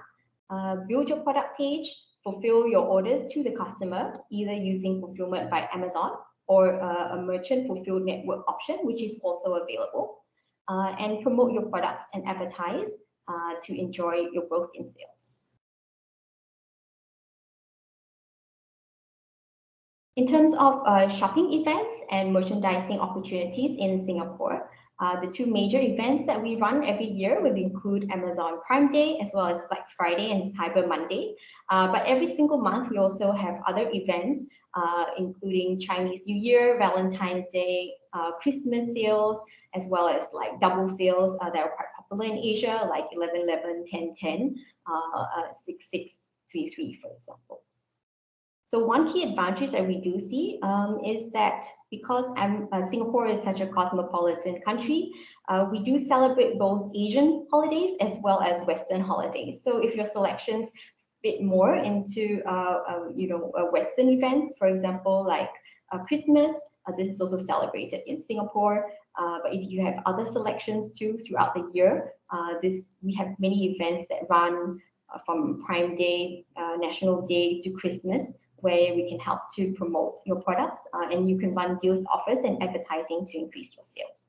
Build your product page, fulfill your orders to the customer, either using fulfillment by Amazon or a merchant fulfilled network option, which is also available, and promote your products and advertise to enjoy your growth in sales. In terms of shopping events and merchandising opportunities in Singapore, the two major events that we run every year would include Amazon Prime Day as well as Black Friday and Cyber Monday. But every single month, we also have other events, including Chinese New Year, Valentine's Day, Christmas sales, as well as like double sales that are quite popular in Asia, like 11/11, 10/10, 6/6, 3/3, for example. So one key advantage that we do see is that because Singapore is such a cosmopolitan country, we do celebrate both Asian holidays as well as Western holidays. So if your selections fit more into Western events, for example, like Christmas, this is also celebrated in Singapore. But if you have other selections too throughout the year, we have many events that run from Prime Day, National Day to Christmas, where we can help to promote your products and you can run deals, offers, and advertising to increase your sales.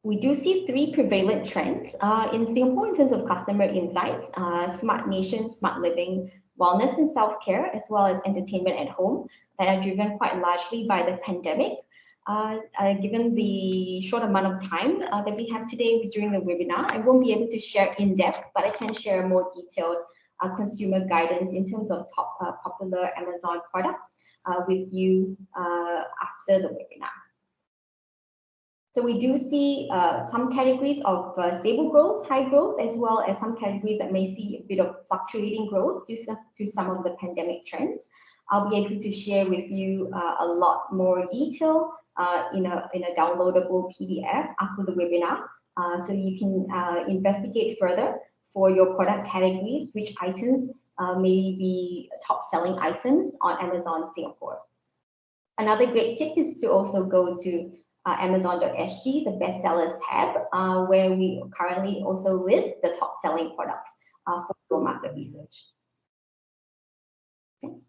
We do see three prevalent trends in Singapore in terms of customer insights: smart nation, smart living, wellness and self-care, as well as entertainment at home, that are driven quite largely by the pandemic. Given the short amount of time that we have today during the webinar, I won't be able to share in depth, but I can share more detailed consumer guidance in terms of top popular Amazon products with you after the webinar. So we do see some categories of stable growth, high growth, as well as some categories that may see a bit of fluctuating growth due to some of the pandemic trends. I'll be able to share with you a lot more detail in a downloadable PDF after the webinar, so you can investigate further for your product categories, which items may be top selling items on Amazon Singapore. Another great tip is to also go to Amazon.sg, the bestsellers tab, where we currently also list the top selling products for your market research. Okay.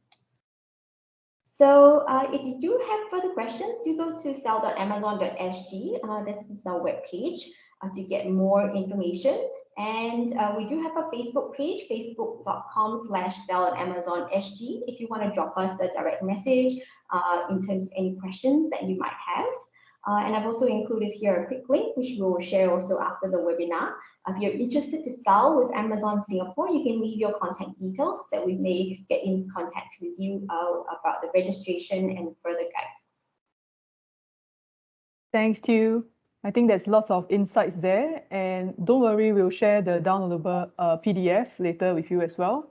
So if you do have further questions, do go to sell.amazon.sg. This is our webpage to get more information. And we do have a Facebook page, facebook.com/sell.amazon.sg, if you want to drop us a direct message in terms of any questions that you might have. And I've also included here a quick link, which we will share also after the webinar. If you're interested to sell with Amazon Singapore, you can leave your contact details that we may get in contact with you about the registration and further guidance. Thanks, Tew. I think there's lots of insights there, and don't worry, we'll share the downloadable PDF later with you as well.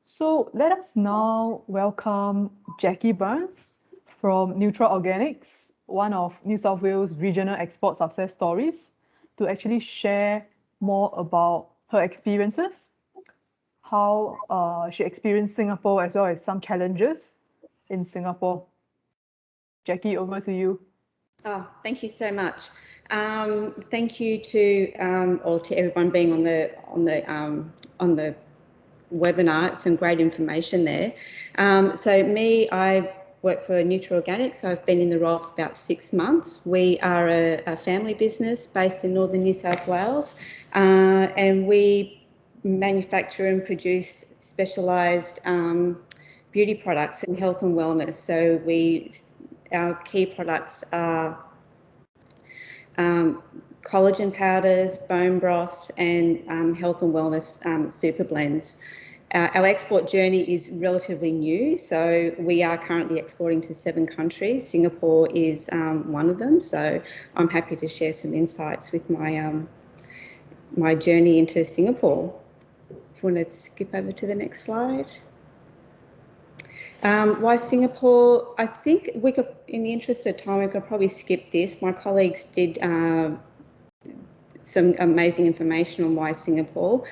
So let us now welcome Jackie Burns from Neutral Organics, one of New South Wales regional export success stories, to actually share more about her experiences, how she experienced Singapore as well as some challenges in Singapore. Jackie, over to you. Oh, thank you so much. Thank you to everyone being on the webinar. It's some great information there. I work for Neutral Organics. I've been in the role for about 6 months. We are a family business based in northern New South Wales, and we manufacture and produce specialised beauty products in health and wellness. So our key products are collagen powders, bone broths, and health and wellness super blends. Our export journey is relatively new, so we are currently exporting to 7 countries. Singapore is one of them, so I'm happy to share some insights with my journey into Singapore. If you want to skip over to the next slide. Why Singapore? I think we could, in the interest of time, we could probably skip this. My colleagues did some amazing information on why Singapore.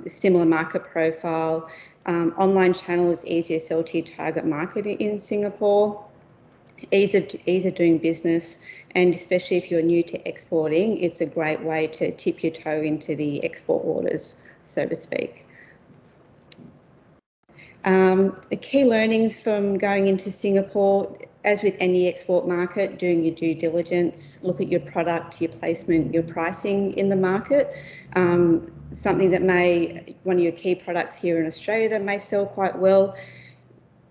Similar market profile. Online channel is easier to sell to your target market in Singapore. Ease of doing business, and especially if you're new to exporting, it's a great way to tip your toe into the export waters, so to speak. The key learnings from going into Singapore, as with any export market, doing your due diligence, look at your product, your placement, your pricing in the market. Something that one of your key products here in Australia that may sell quite well,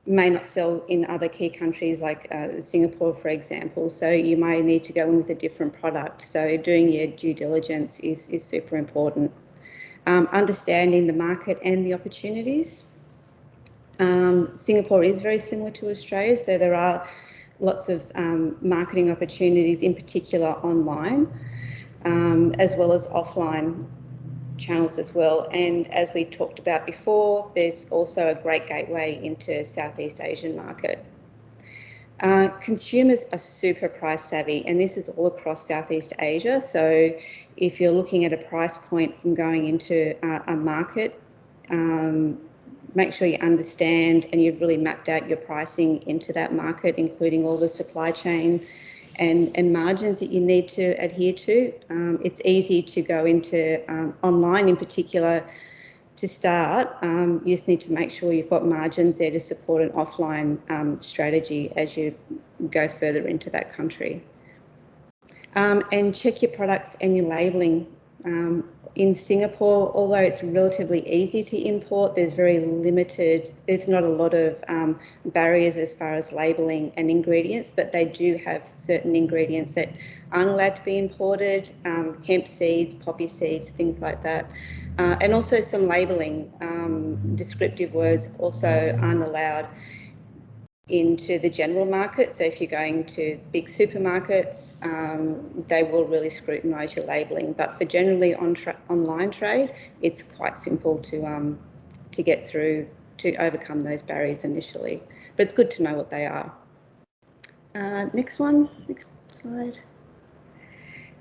may not sell in other key countries like Singapore, for example. So you may need to go in with a different product. So doing your due diligence is super important. Understanding the market and the opportunities. Singapore is very similar to Australia, so there are lots of marketing opportunities, in particular online, as well as offline channels as well. And as we talked about before, there's also a great gateway into Southeast Asian market. Consumers are super price savvy, and this is all across Southeast Asia. So if you're looking at a price point from going into a market, make sure you understand and you've really mapped out your pricing into that market, including all the supply chain and margins that you need to adhere to. It's easy to go into online in particular to start. You just need to make sure you've got margins there to support an offline strategy as you go further into that country. And check your products and your labelling. In Singapore, although it's relatively easy to import, there's not a lot of barriers as far as labelling and ingredients, but they do have certain ingredients that aren't allowed to be imported, hemp seeds, poppy seeds, things like that. And also some labelling, descriptive words also aren't allowed into the general market. So if you're going to big supermarkets, they will really scrutinise your labelling. But for generally online trade, it's quite simple to get through, to overcome those barriers initially. But it's good to know what they are. Next slide.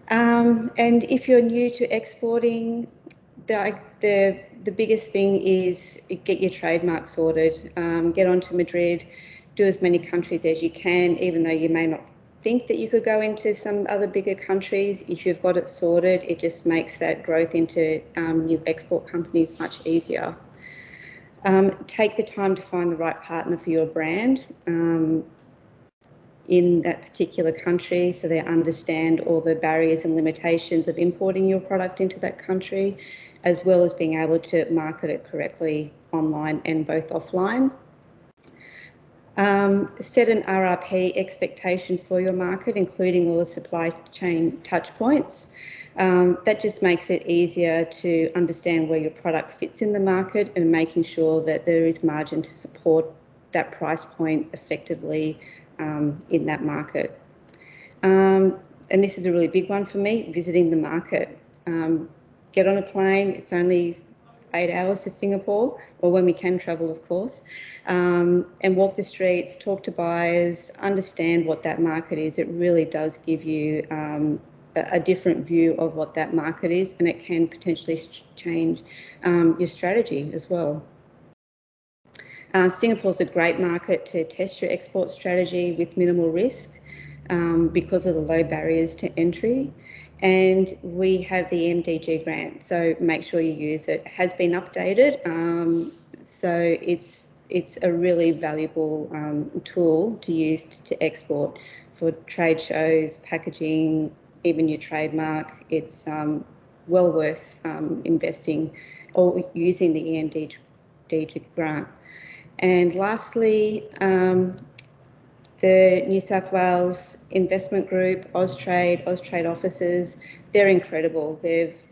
And if you're new to exporting, the biggest thing is get your trademark sorted, get onto Madrid, do as many countries as you can, even though you may not think that you could go into some other bigger countries. If you've got it sorted, it just makes that growth into new export companies much easier. Take the time to find the right partner for your brand in that particular country, so they understand all the barriers and limitations of importing your product into that country, as well as being able to market it correctly online and both offline. Set an RRP expectation for your market, including all the supply chain touch points. That just makes it easier to understand where your product fits in the market and making sure that there is margin to support that price point effectively in that market. And this is a really big one for me, visiting the market. Get on a plane, it's only 8 hours to Singapore, or when we can travel, of course, and walk the streets, talk to buyers, understand what that market is. It really does give you a different view of what that market is, and it can potentially change your strategy as well. Singapore's a great market to test your export strategy with minimal risk because of the low barriers to entry. And we have the MDG grant, so make sure you use it. It has been updated, so it's a really valuable tool to use to export for trade shows, packaging, even your trademark. It's well worth investing or using the EMDG grant. And lastly, the New South Wales Investment Group, Austrade offices, they're incredible.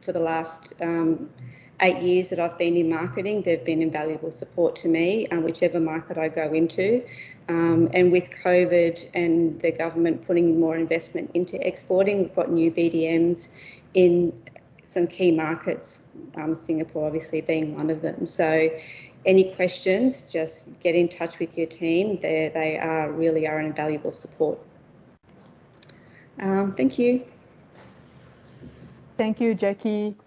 For the last 8 years that I've been in marketing, they've been invaluable support to me, whichever market I go into. And with COVID and the government putting in more investment into exporting, we've got new BDMs in some key markets, Singapore obviously being one of them. So any questions, just get in touch with your team. They really are an invaluable support. Thank you. Thank you, Jackie.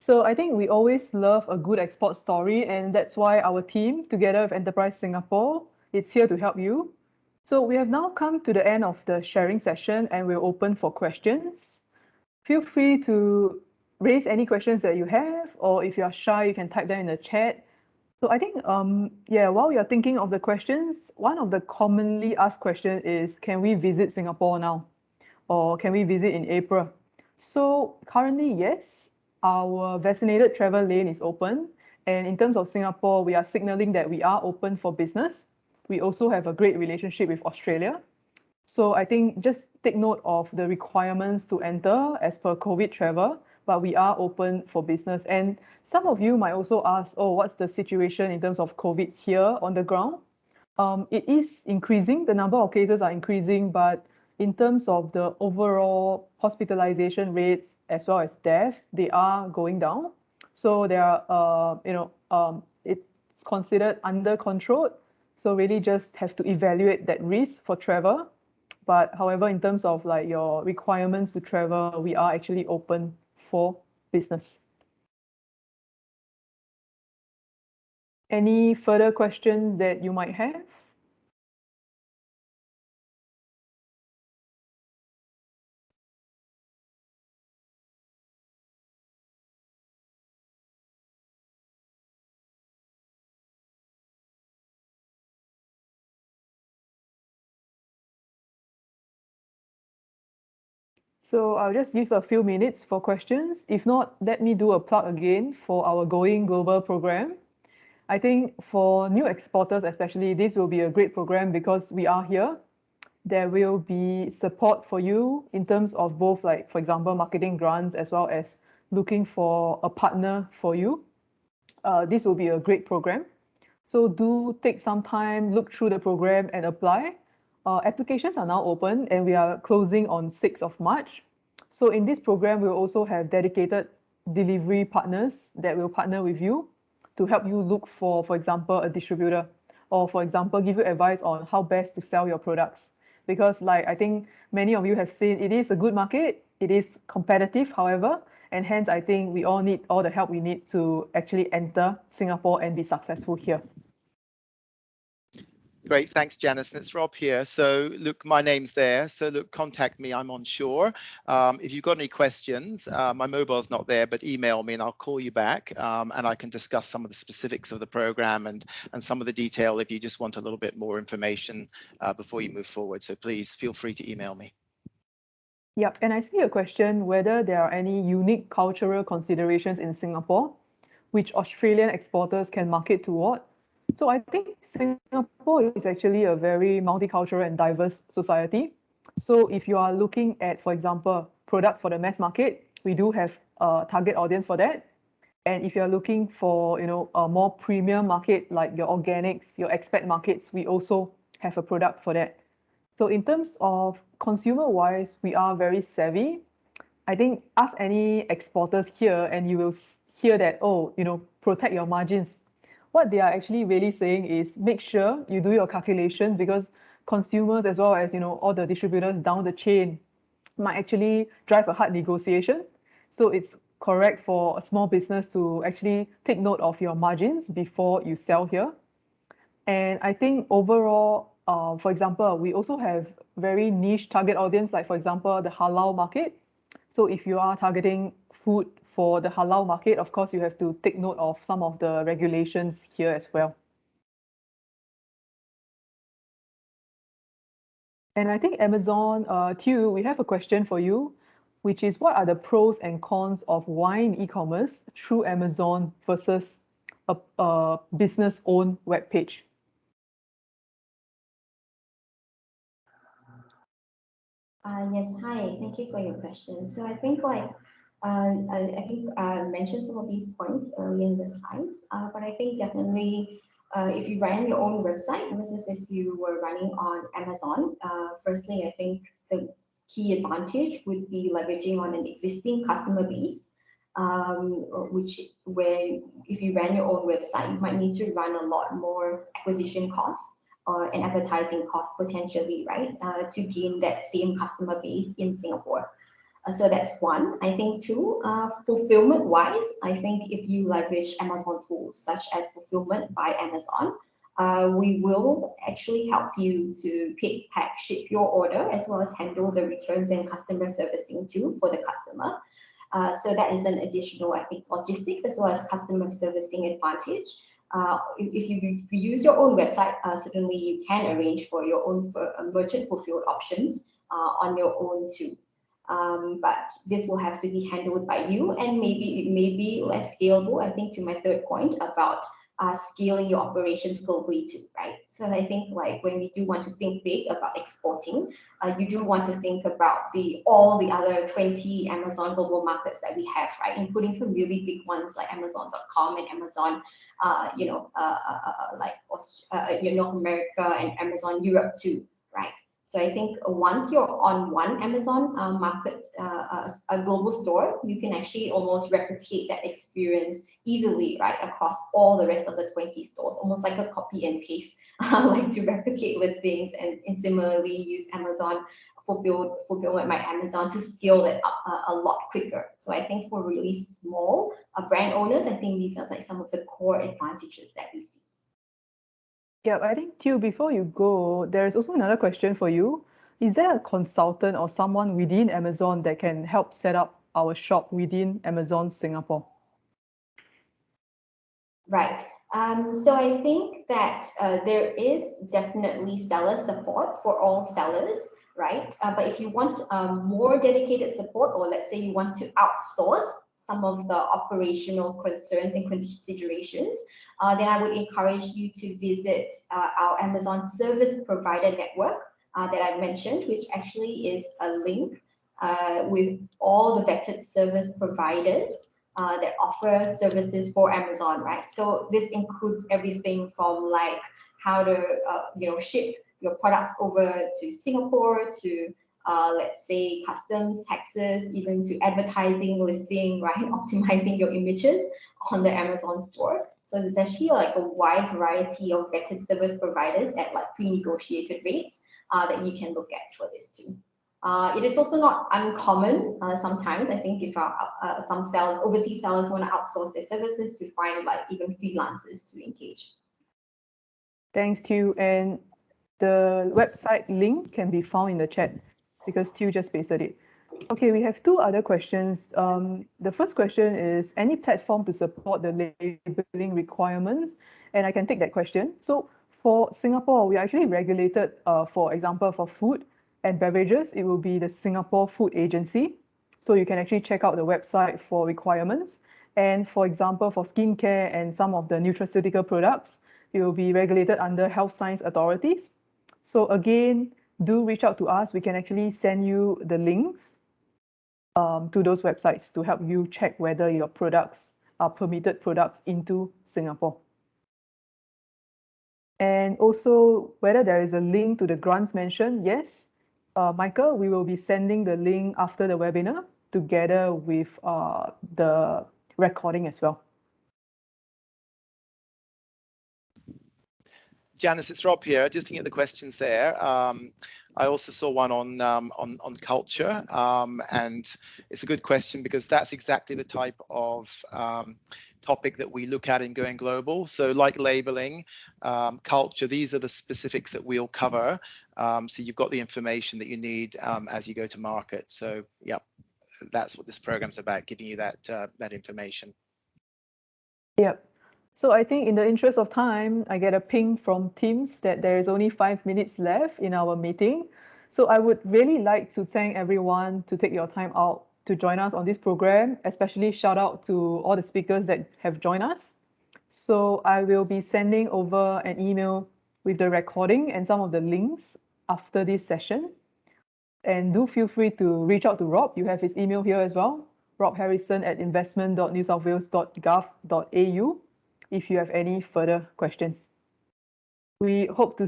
So I think we always love a good export story, and that's why our team, together with Enterprise Singapore, is here to help you. So we have now come to the end of the sharing session, and we're open for questions. Feel free to raise any questions that you have, or if you are shy, you can type them in the chat. So I think, while you're thinking of the questions, one of the commonly asked questions is, can we visit Singapore now? Or can we visit in April? So currently, yes, our vaccinated travel lane is open. And in terms of Singapore, we are signaling that we are open for business. We also have a great relationship with Australia. So I think just take note of the requirements to enter as per COVID travel, but we are open for business. And some of you might also ask, oh, what's the situation in terms of COVID here on the ground? It is increasing, the number of cases are increasing, but in terms of the overall hospitalization rates as well as deaths, they are going down. So they are, it's considered under control. So really just have to evaluate that risk for travel. But however, in terms of like your requirements to travel, we are actually open for business. Any further questions that you might have? So I'll just give a few minutes for questions. If not, let me do a plug again for our Going Global program. I think for new exporters especially, this will be a great program because we are here. There will be support for you in terms of both, like, for example, marketing grants as well as looking for a partner for you. This will be a great program. So do take some time, look through the program and apply. Applications are now open and we are closing on 6th of March. So in this program, we'll also have dedicated delivery partners that will partner with you to help you look for example, a distributor, or for example, give you advice on how best to sell your products. Because like I think many of you have seen, it is a good market, it is competitive, however, and hence I think we all need all the help we need to actually enter Singapore and be successful here. Great, thanks, Janice. It's Rob here. So look, my name's there. So look, contact me. I'm on shore. If you've got any questions, my mobile's not there, but email me and I'll call you back, and I can discuss some of the specifics of the program and some of the detail if you just want a little bit more information before you move forward. So please feel free to email me. Yep, and I see a question whether there are any unique cultural considerations in Singapore which Australian exporters can market toward. So I think Singapore is actually a very multicultural and diverse society. So if you are looking at, for example, products for the mass market, we do have a target audience for that. And if you're looking for, a more premium market like your organics, your expat markets, we also have a product for that. So in terms of consumer-wise, we are very savvy. I think ask any exporters here and you will hear that, oh, protect your margins. What they are actually really saying is make sure you do your calculations because consumers as well as, all the distributors down the chain might actually drive a hard negotiation. So it's correct for a small business to actually take note of your margins before you sell here. And I think overall, for example, we also have very niche target audience, like for example, the halal market. So if you are targeting food for the halal market, of course, you have to take note of some of the regulations here as well. And I think Amazon, Tew, we have a question for you, which is what are the pros and cons of wine e-commerce through Amazon versus a business-owned web page? Yes, hi. Thank you for your question. So I think I mentioned some of these points earlier in the slides, but I think definitely if you ran your own website versus if you were running on Amazon, firstly, I think the key advantage would be leveraging on an existing customer base, where if you ran your own website, you might need to run a lot more acquisition costs and advertising costs potentially, right, to gain that same customer base in Singapore. So that's one. I think two, fulfillment wise, I think if you leverage Amazon tools such as fulfillment by Amazon, we will actually help you to pick, pack, ship your order as well as handle the returns and customer servicing too for the customer. So that is an additional, I think, logistics as well as customer servicing advantage. If you use your own website, certainly you can arrange for your own merchant fulfilled options on your own too. But this will have to be handled by you, and maybe it may be less scalable. I think to my third point about scaling your operations globally too, right? So I think like when we do want to think big about exporting, you do want to think about all the other 20 Amazon global markets that we have, right? Including some really big ones like Amazon.com and Amazon, North America and Amazon Europe too, right? So I think once you're on one Amazon market, a global store, you can actually almost replicate that experience easily, right, across all the rest of the 20 stores, almost like a copy and paste, like to replicate listings and similarly use Amazon fulfillment by Amazon to scale that up a lot quicker. So I think for really small brand owners, I think these are like some of the core advantages that we see. Yeah, I think Tew, before you go, there is also another question for you. Is there a consultant or someone within Amazon that can help set up our shop within Amazon Singapore? Right. So I think that there is definitely seller support for all sellers, right? But if you want more dedicated support, or let's say you want to outsource some of the operational concerns and considerations, then I would encourage you to visit our Amazon service provider network that I mentioned, which actually is a link with all the vetted service providers that offer services for Amazon, right? So this includes everything from like how to ship your products over to Singapore to let's say customs, taxes, even to advertising, listing, right? Optimizing your images on the Amazon store. So there's actually like a wide variety of vetted service providers at like pre-negotiated rates that you can look at for this too. It is also not uncommon sometimes. I think if some sellers, overseas sellers, want to outsource their services to find like even freelancers to engage. Thanks, Tew. And the website link can be found in the chat because Tew just pasted it. Okay, we have two other questions. The first question is any platform to support the labeling requirements? And I can take that question. So for Singapore, we are actually regulated, for example, for food and beverages, it will be the Singapore Food Agency. So you can actually check out the website for requirements. And for example, for skincare and some of the nutraceutical products, it will be regulated under health science authorities. So again, do reach out to us. We can actually send you the links to those websites to help you check whether your products are permitted products into Singapore. And also whether there is a link to the grants mentioned. Yes, Michael, we will be sending the link after the webinar together with the recording as well. Janice, it's Rob here. Just looking at the questions there. I also saw one on culture, and it's a good question because that's exactly the type of topic that we look at in Going Global. So like labeling, culture, these are the specifics that we'll cover. So you've got the information that you need as you go to market. So yeah, that's what this program's about, giving you that that information. Yep. So I think in the interest of time, I get a ping from Teams that there is only 5 minutes left in our meeting. So I would really like to thank everyone to take your time out to join us on this program, especially shout out to all the speakers that have joined us. So I will be sending over an email with the recording and some of the links after this session. And do feel free to reach out to Rob. You have his email here as well, robharrison@investment.newsouthwales.gov.au if you have any further questions. We hope to